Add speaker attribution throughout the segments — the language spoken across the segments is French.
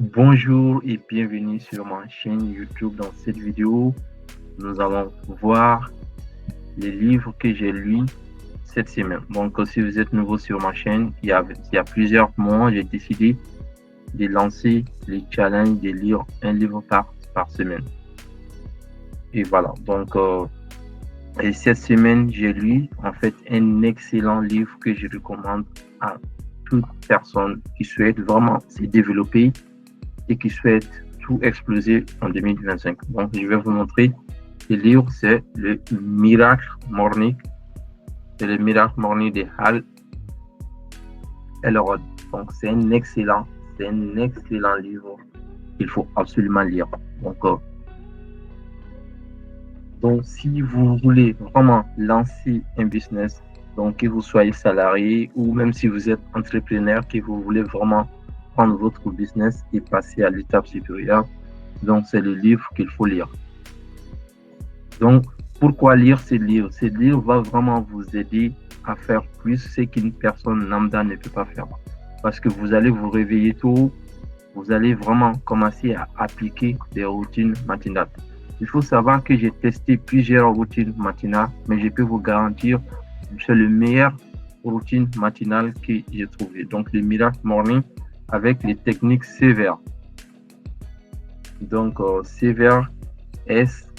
Speaker 1: Bonjour et bienvenue sur ma chaîne YouTube. Dans cette vidéo, nous allons voir les livres que j'ai lus cette semaine. Donc, si vous êtes nouveau sur ma chaîne, il y a plusieurs mois, j'ai décidé de lancer le challenge de lire un livre par semaine. Et voilà. Donc, et cette semaine, j'ai lu en fait un excellent livre que je recommande à toute personne qui souhaite vraiment se développer et qui souhaite tout exploser en 2025. Donc, je vais vous montrer le livre, c'est le Miracle Morning. C'est le Miracle Morning de Hal Elrod. Donc, c'est un excellent livre qu'il faut absolument lire. Donc, si vous voulez vraiment lancer un business, donc que vous soyez salarié ou même si vous êtes entrepreneur, que vous voulez vraiment prendre votre business et passer à l'étape supérieure, donc c'est le livre qu'il faut lire. Donc, pourquoi lire ce livre? Ce livre va vraiment vous aider à faire plus ce qu'une personne lambda ne peut pas faire. Parce que vous allez vous réveiller tôt, vous allez vraiment commencer à appliquer des routines matinales. Il faut savoir que j'ai testé plusieurs routines matinales, mais je peux vous garantir que c'est le meilleur routine matinale que j'ai trouvé. Donc, le Miracle Morning avec les techniques sévères. Donc, sévère, S-A-V-E-R.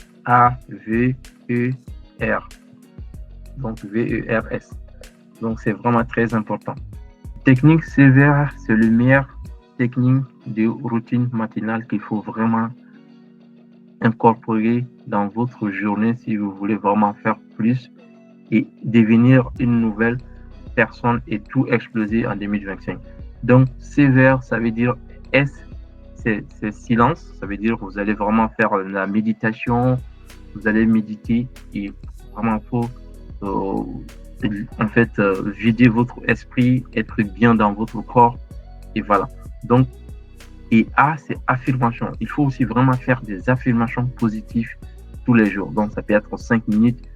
Speaker 1: Donc, V-E-R-S. Donc, c'est vraiment très important. Technique sévère, c'est le meilleur technique de routine matinale qu'il faut vraiment incorporer dans votre journée si vous voulez vraiment faire plus et devenir une nouvelle personne et tout exploser en 2025. Donc, sévère, ça veut dire S, c'est silence, ça veut dire que vous allez vraiment faire la méditation, vous allez méditer et vraiment faut vider votre esprit, être bien dans votre corps et voilà. Donc, et A, c'est affirmation. Il faut aussi vraiment faire des affirmations positives tous les jours. Donc, ça peut être 5 minutes.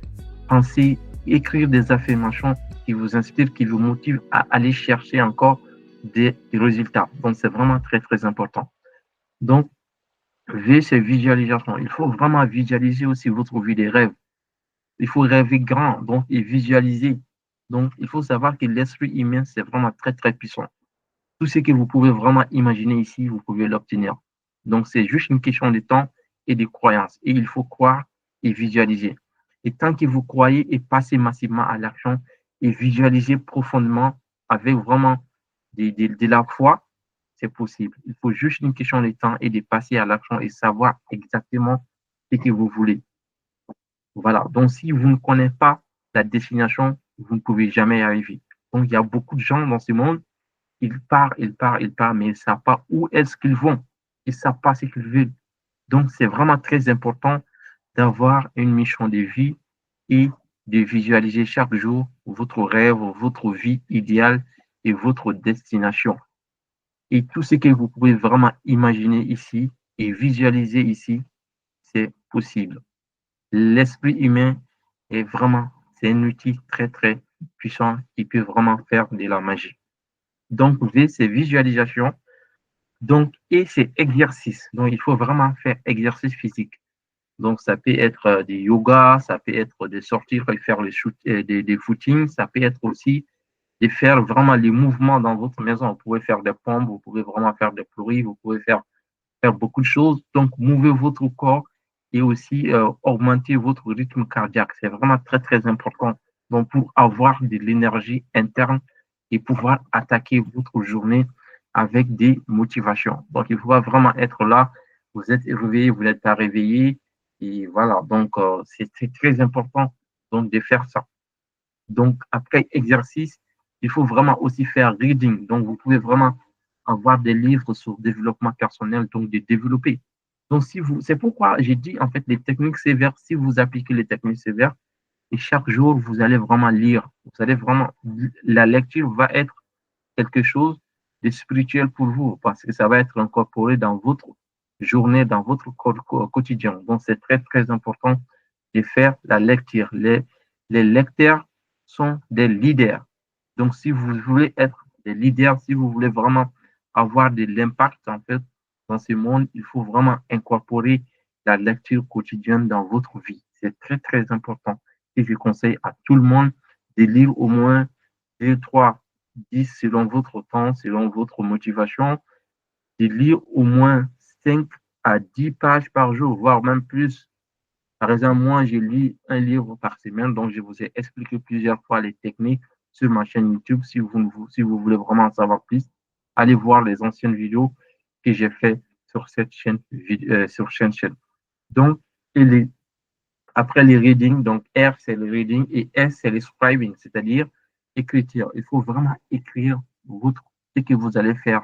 Speaker 1: Pensez, écrire des affirmations qui vous inspirent, qui vous motivent à aller chercher encore des résultats. Donc, c'est vraiment très, très important. Donc, V, c'est visualisation. Il faut vraiment visualiser aussi votre vie des rêves. Il faut rêver grand, donc, et visualiser. Donc, il faut savoir que l'esprit humain, c'est vraiment très, très puissant. Tout ce que vous pouvez vraiment imaginer ici, vous pouvez l'obtenir. Donc, c'est juste une question de temps et de croyance. Et il faut croire et visualiser. Et tant que vous croyez et passez massivement à l'action et visualisez profondément avec vraiment de la foi, c'est possible. Il faut juste une question de temps et de passer à l'action et savoir exactement ce que vous voulez. Voilà. Donc, si vous ne connaissez pas la destination, vous ne pouvez jamais y arriver. Donc, il y a beaucoup de gens dans ce monde, ils partent, mais ils ne savent pas où est-ce qu'ils vont. Ils ne savent pas ce qu'ils veulent. Donc, c'est vraiment très important d'avoir une mission de vie et de visualiser chaque jour votre rêve, votre vie idéale et votre destination. Et tout ce que vous pouvez vraiment imaginer ici et visualiser ici, c'est possible. L'esprit humain est vraiment, c'est un outil très, très puissant qui peut vraiment faire de la magie. Donc, V, c'est visualisation. Donc, et c'est exercice. Donc, il faut vraiment faire exercice physique. Donc, ça peut être des yoga, ça peut être de sortir et faire des footings, ça peut être aussi de faire vraiment les mouvements dans votre maison. Vous pouvez faire des pompes, vous pouvez vraiment faire des pleuris, vous pouvez faire beaucoup de choses. Donc, mouvez votre corps et aussi augmenter votre rythme cardiaque. C'est vraiment très, très important. Donc, pour avoir de l'énergie interne et pouvoir attaquer votre journée avec des motivations. Donc, il faut vraiment être là. Vous êtes réveillé, vous n'êtes pas réveillé. Et voilà. Donc, c'est très important donc, de faire ça. Donc, après exercice, il faut vraiment aussi faire reading. Donc, vous pouvez vraiment avoir des livres sur développement personnel, donc de développer. Donc, si vous, c'est pourquoi j'ai dit, en fait, les techniques sévères, si vous appliquez les techniques sévères, et chaque jour, vous allez vraiment lire. Vous allez vraiment, la lecture va être quelque chose de spirituel pour vous, parce que ça va être incorporé dans votre journée, dans votre quotidien. Donc, c'est très, très important de faire la lecture. Les lecteurs sont des leaders. Donc, si vous voulez être des leaders, si vous voulez vraiment avoir de l'impact, en fait, dans ce monde, il faut vraiment incorporer la lecture quotidienne dans votre vie. C'est très, très important. Et je conseille à tout le monde de lire au moins 2, 3, 10 selon votre temps, selon votre motivation, de lire au moins 5 à 10 pages par jour, voire même plus. Par exemple, moi, je lis un livre par semaine, donc je vous ai expliqué plusieurs fois les techniques sur ma chaîne YouTube. Si vous voulez vraiment en savoir plus, allez voir les anciennes vidéos que j'ai fait sur cette chaîne. Donc, et les, après les reading, donc R, c'est le reading et S, c'est le scribing, c'est-à-dire écriture. Il faut vraiment écrire ce que vous allez faire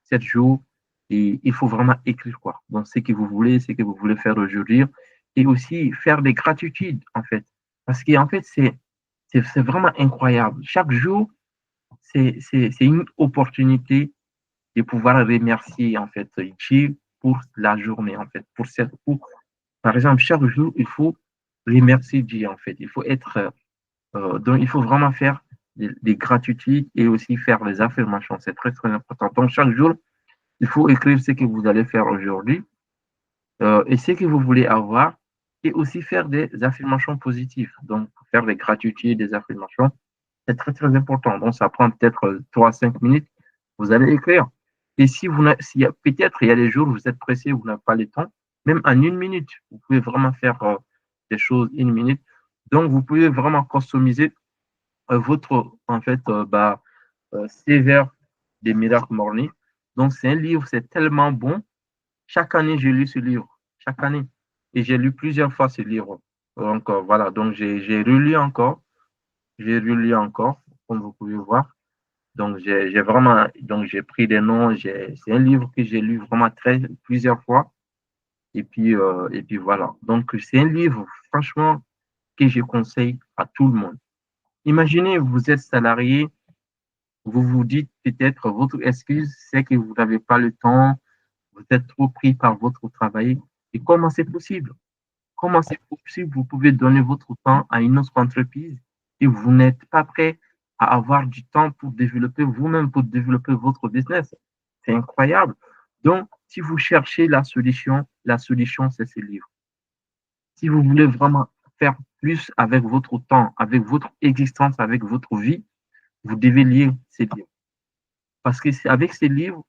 Speaker 1: 7 jours et il faut vraiment écrire quoi. Donc, ce que vous voulez faire aujourd'hui et aussi faire des gratitudes en fait. Parce qu'en fait, c'est vraiment incroyable. Chaque jour, c'est une opportunité de pouvoir remercier en fait Dieu pour la journée en fait. Par exemple, chaque jour, il faut remercier Dieu en fait. Donc, il faut vraiment faire des gratitudes et aussi faire des affirmations. C'est très, très important. Donc, chaque jour, il faut écrire ce que vous allez faire aujourd'hui et ce que vous voulez avoir et aussi faire des affirmations positives. Donc, faire des gratitudes, des affirmations, c'est très, très important. Donc, ça prend peut-être 3 à 5 minutes. Vous allez écrire. Et si vous s'il y a, peut-être il y a des jours où vous êtes pressé, vous n'avez pas le temps, même en 1 minute, vous pouvez vraiment faire des choses 1 minute. Donc, vous pouvez vraiment customiser votre, en fait, sévère des Miracle Morning. Donc, c'est un livre, c'est tellement bon. Chaque année, je lis ce livre. Chaque année. Et j'ai lu plusieurs fois ce livre. Donc, voilà. Donc, j'ai relu encore. J'ai relu encore, comme vous pouvez voir. Donc, j'ai pris des noms. C'est un livre que j'ai lu vraiment plusieurs fois. Et puis voilà. Donc, c'est un livre, franchement, que je conseille à tout le monde. Imaginez, vous êtes salarié, vous vous dites peut-être votre excuse, c'est que vous n'avez pas le temps, vous êtes trop pris par votre travail. Et comment c'est possible? Comment c'est possible? Vous pouvez donner votre temps à une autre entreprise et vous n'êtes pas prêt à avoir du temps pour développer vous-même, pour développer votre business. C'est incroyable. Donc, si vous cherchez la solution, c'est ce livre. Si vous voulez vraiment faire plus avec votre temps, avec votre existence, avec votre vie, vous devez lire ces livres. Parce que avec ces livres,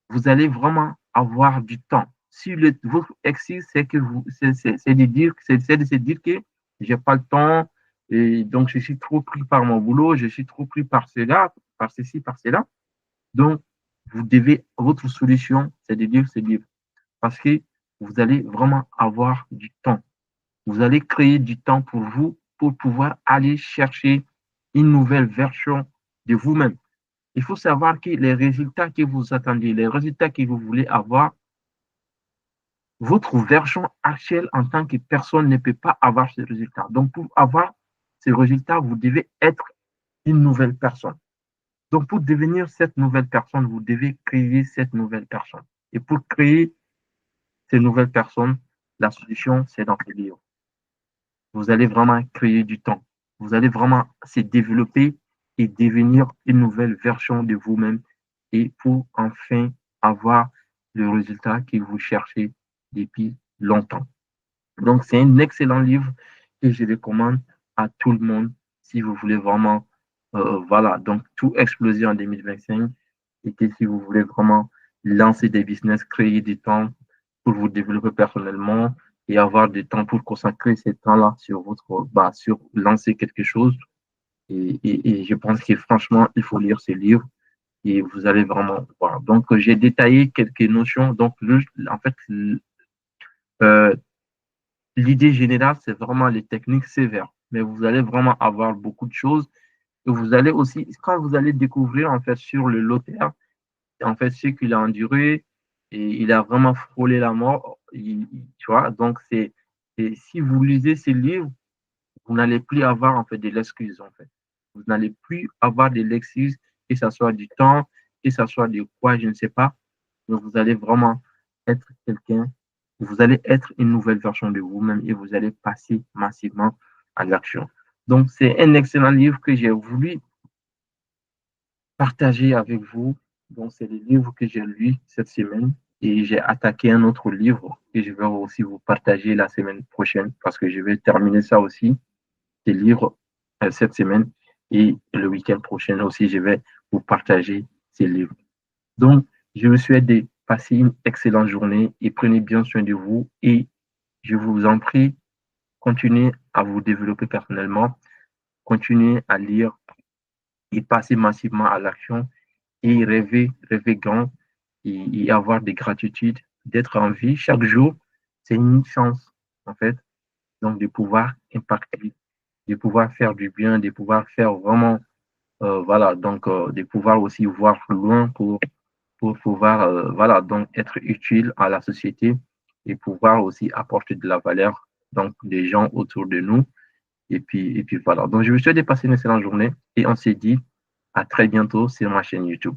Speaker 1: vous allez vraiment avoir du temps. Si votre excuse, c'est que c'est de dire, c'est de se dire que j'ai pas le temps et donc je suis trop pris par mon boulot, je suis trop pris par cela, par ceci, par cela. Donc, votre solution, c'est de dire ce livre. Parce que vous allez vraiment avoir du temps. Vous allez créer du temps pour vous pour pouvoir aller chercher une nouvelle version de vous-même. Il faut savoir que les résultats que vous attendez, les résultats que vous voulez avoir, votre version actuelle en tant que personne ne peut pas avoir ces résultats. Donc, pour avoir ces résultats, vous devez être une nouvelle personne. Donc, pour devenir cette nouvelle personne, vous devez créer cette nouvelle personne. Et pour créer ces nouvelles personnes, la solution, c'est dans ce livre. Vous allez vraiment créer du temps. Vous allez vraiment se développer et devenir une nouvelle version de vous-même et pour enfin avoir le résultat que vous cherchez depuis longtemps. Donc, c'est un excellent livre que je recommande à tout le monde si vous voulez vraiment, voilà, donc tout exploser en 2025 et que si vous voulez vraiment lancer des business, créer du temps pour vous développer personnellement et avoir du temps pour consacrer ce temps-là sur sur lancer quelque chose. Et je pense que franchement, il faut lire ce livre et vous allez vraiment voir. Donc, j'ai détaillé quelques notions. Donc, en fait, euh, l'idée générale, c'est vraiment les techniques sévères. Mais vous allez vraiment avoir beaucoup de choses. Et vous allez aussi, quand vous allez découvrir, en fait, sur le Lothaire, en fait, ce qu'il a enduré, et il a vraiment frôlé la mort, tu vois. Donc, si vous lisez ces livres, vous n'allez plus avoir, en fait, de l'excuse, en fait. Vous n'allez plus avoir de l'excuse, que ce soit du temps, que ce soit de quoi, je ne sais pas. Mais vous allez vraiment être quelqu'un, vous allez être une nouvelle version de vous-même et vous allez passer massivement à l'action. Donc, c'est un excellent livre que j'ai voulu partager avec vous. Donc, c'est le livre que j'ai lu cette semaine. Et j'ai attaqué un autre livre que je vais aussi vous partager la semaine prochaine parce que je vais terminer ça aussi, ces livres, cette semaine. Et le week-end prochain aussi, je vais vous partager ces livres. Donc, je vous souhaite de passer une excellente journée et prenez bien soin de vous. Et je vous en prie, continuez à vous développer personnellement, continuez à lire et passer massivement à l'action et rêver, rêver grand et avoir des gratitudes d'être en vie chaque jour. C'est une chance, en fait, donc de pouvoir impacter, de pouvoir faire du bien, de pouvoir faire vraiment, voilà, donc de pouvoir aussi voir loin pour pouvoir, voilà, donc être utile à la société et pouvoir aussi apporter de la valeur, donc des gens autour de nous. Et puis voilà. Donc, je vous souhaite de passer une excellente journée et on se dit à très bientôt sur ma chaîne YouTube.